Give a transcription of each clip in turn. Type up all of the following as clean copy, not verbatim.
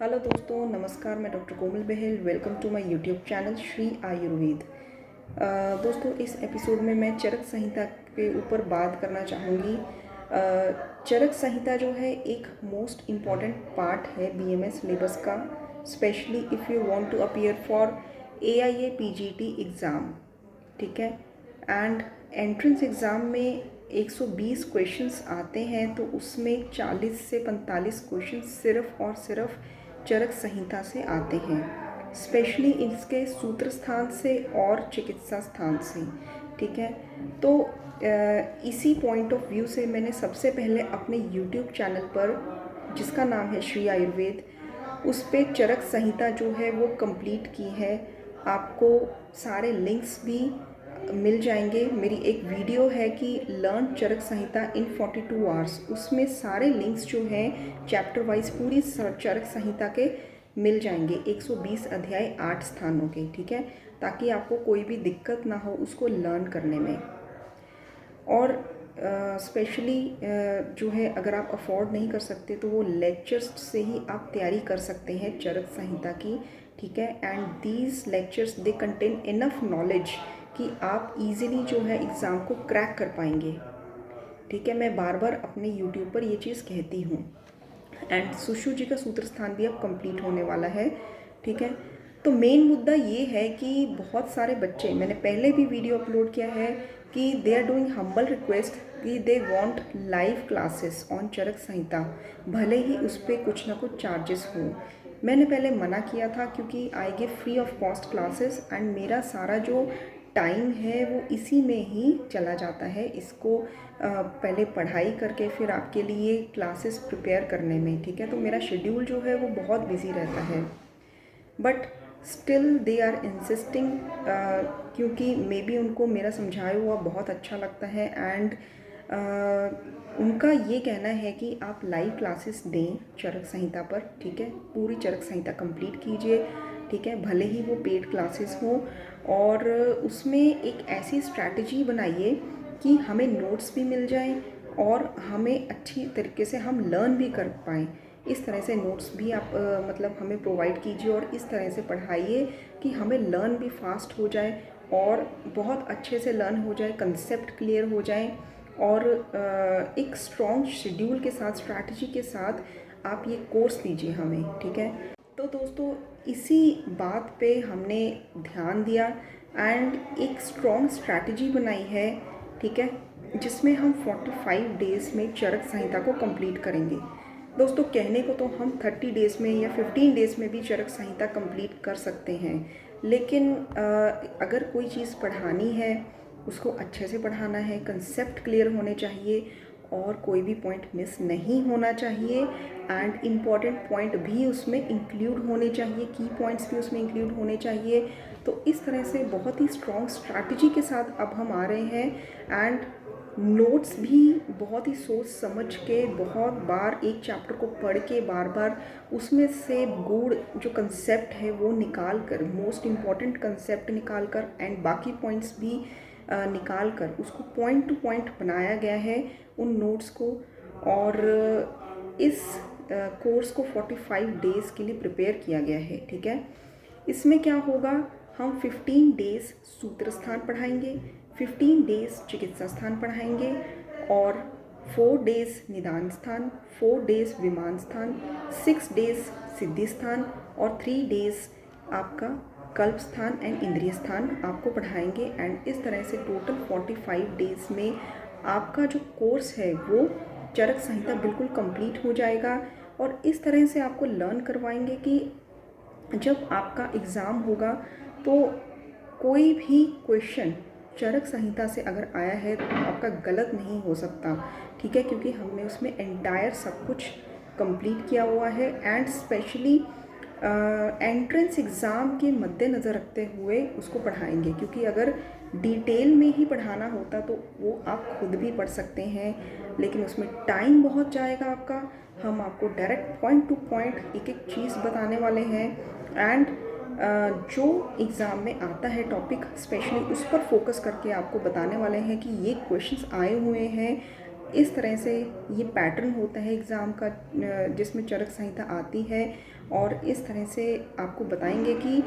Hello दोस्तों, नमस्कार। मैं doctor Komal Bahl. Welcome to my YouTube channel Shri Ayurveda. दोस्तों, इस एपिसोड में मैं चरक संहिता के ऊपर बात करना चाहूँगी। चरक संहिता जो है एक मोस्ट इम्पॉर्टेंट पार्ट है बीएमएस सिलेबस का, specially if you want to appear for AIA PGT exam. ठीक है। एंड एंट्रेंस एग्ज़ाम में 120 क्वेश्चंस आते हैं, तो उसमें 40 से 45 क्वेश्चंस सिर्फ और सिर्फ चरक संहिता से आते हैं, स्पेशली इसके सूत्र स्थान से और चिकित्सा स्थान से। ठीक है। तो इसी पॉइंट ऑफ व्यू से मैंने सबसे पहले अपने यूट्यूब चैनल पर, जिसका नाम है श्री आयुर्वेद, उस पर चरक संहिता जो है वो कंप्लीट की है। आपको सारे लिंक्स भी मिल जाएंगे। मेरी एक वीडियो है कि लर्न चरक संहिता इन 42 आवर्स, उसमें सारे लिंक्स जो हैं चैप्टर वाइज पूरी चरक संहिता के मिल जाएंगे। 120 अध्याय 8 स्थानों के। ठीक है, ताकि आपको कोई भी दिक्कत ना हो उसको लर्न करने में। और स्पेशली जो है, अगर आप अफोर्ड नहीं कर सकते तो वो लेक्चर्स से ही आप तैयारी कर सकते हैं चरक संहिता की। ठीक है। And these lectures they contain enough knowledge कि आप इजीली जो है एग्ज़ाम को क्रैक कर पाएंगे। ठीक है। मैं बार बार अपने यूट्यूब पर ये चीज़ कहती हूँ। एंड सुश्रु जी का सूत्र स्थान भी अब कंप्लीट होने वाला है। ठीक है। तो मेन मुद्दा ये है कि बहुत सारे बच्चे, मैंने पहले भी वीडियो अपलोड किया है कि they are doing humble request कि they want live classes on Charaka Samhita, भले ही उस पर कुछ ना कुछ चार्जेस हों। मैंने पहले मना किया था क्योंकि I give free of cost classes and मेरा सारा जो टाइम है वो इसी में ही चला जाता है, इसको पहले पढ़ाई करके फिर आपके लिए क्लासेस प्रिपेयर करने में। ठीक है। तो मेरा शेड्यूल जो है वो बहुत बिजी रहता है, but still they are insisting, क्योंकि मे बी उनको मेरा समझाया हुआ बहुत अच्छा लगता है। एंड उनका ये कहना है कि आप लाइव क्लासेस दें चरक संहिता पर। ठीक है। पूरी चरक संहिता कंप्लीट कीजिए। ठीक है, भले ही वो पेड क्लासेस हों, और उसमें एक ऐसी स्ट्रैटेजी बनाइए कि हमें नोट्स भी मिल जाएं और हमें अच्छी तरीके से हम लर्न भी कर पाएँ। इस तरह से नोट्स भी आप मतलब हमें प्रोवाइड कीजिए और इस तरह से पढ़ाइए कि हमें लर्न भी फास्ट हो जाए और बहुत अच्छे से लर्न हो जाए, कंसेप्ट क्लियर हो जाए, और एक स्ट्रॉन्ग शेड्यूल के साथ, स्ट्रैटेजी के साथ आप ये कोर्स दीजिए हमें। ठीक है। तो दोस्तों, इसी बात पे हमने ध्यान दिया एंड एक स्ट्रॉन्ग स्ट्रैटेजी बनाई है। ठीक है, जिसमें हम 45 डेज़ में चरक संहिता को कंप्लीट करेंगे। दोस्तों, कहने को तो हम 30 डेज़ में या 15 डेज़ में भी चरक संहिता कंप्लीट कर सकते हैं, लेकिन अगर कोई चीज़ पढ़ानी है, उसको अच्छे से पढ़ाना है, कंसेप्ट क्लियर होने चाहिए और कोई भी पॉइंट मिस नहीं होना चाहिए, एंड इम्पॉर्टेंट पॉइंट भी उसमें इंक्लूड होने चाहिए, की पॉइंट्स भी उसमें इंक्लूड होने चाहिए। तो इस तरह से बहुत ही स्ट्रॉन्ग स्ट्रैटेजी के साथ अब हम आ रहे हैं। एंड नोट्स भी बहुत ही सोच समझ के, बहुत बार एक चैप्टर को पढ़ के बार बार उसमें से गुड़ जो कंसेप्ट है वो निकाल कर, मोस्ट इम्पॉर्टेंट कंसेप्ट निकाल कर एंड बाकी पॉइंट्स भी निकाल कर उसको पॉइंट टू पॉइंट बनाया गया है उन नोट्स को। और इस कोर्स को 45 डेज़ के लिए प्रिपेयर किया गया है। ठीक है। इसमें क्या होगा, हम 15 डेज़ सूत्र स्थान पढ़ाएंगे, 15 डेज़ चिकित्सा स्थान पढ़ाएंगे, और 4 डेज़ निदान स्थान, 4 डेज़ विमान स्थान, 6 डेज़ सिद्धि स्थान, और 3 डेज़ आपका कल्प स्थान एंड इंद्रिय स्थान आपको पढ़ाएंगे। एंड इस तरह से टोटल 45 डेज़ में आपका जो कोर्स है वो चरक संहिता बिल्कुल कंप्लीट हो जाएगा। और इस तरह से आपको लर्न करवाएंगे कि जब आपका एग्ज़ाम होगा तो कोई भी क्वेश्चन चरक संहिता से अगर आया है तो आपका गलत नहीं हो सकता। ठीक है, क्योंकि हमने उसमें एंटायर सब कुछ कंप्लीट किया हुआ है। एंड स्पेशली एंट्रेंस एग्ज़ाम के मद्देनज़र रखते हुए उसको पढ़ाएंगे, क्योंकि अगर डिटेल में ही पढ़ाना होता तो वो आप खुद भी पढ़ सकते हैं, लेकिन उसमें टाइम बहुत जाएगा आपका। हम आपको डायरेक्ट पॉइंट टू पॉइंट एक एक चीज़ बताने वाले हैं। एंड जो एग्ज़ाम में आता है टॉपिक, स्पेशली उस पर फोकस करके आपको बताने वाले हैं कि ये क्वेश्चंस आए हुए हैं, इस तरह से ये पैटर्न होता है एग्ज़ाम का जिसमें चरक संहिता आती है। और इस तरह से आपको बताएंगे कि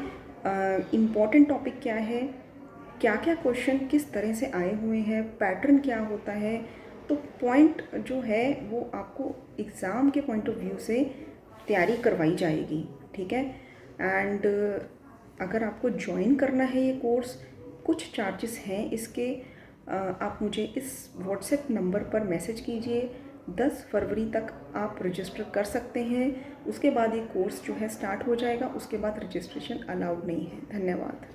इम्पॉर्टेंट टॉपिक क्या है, क्या क्या क्वेश्चन किस तरह से आए हुए हैं, पैटर्न क्या होता है। तो पॉइंट जो है वो आपको एग्ज़ाम के पॉइंट ऑफ व्यू से तैयारी करवाई जाएगी, ठीक है। एंड अगर आपको ज्वाइन करना है ये कोर्स, कुछ चार्जेस हैं इसके। आप मुझे इस व्हाट्सएप नंबर पर मैसेज कीजिए। 10 फरवरी तक आप रजिस्टर कर सकते हैं। उसके बाद ये कोर्स जो है स्टार्ट हो जाएगा, उसके बाद रजिस्ट्रेशन अलाउड नहीं है। धन्यवाद।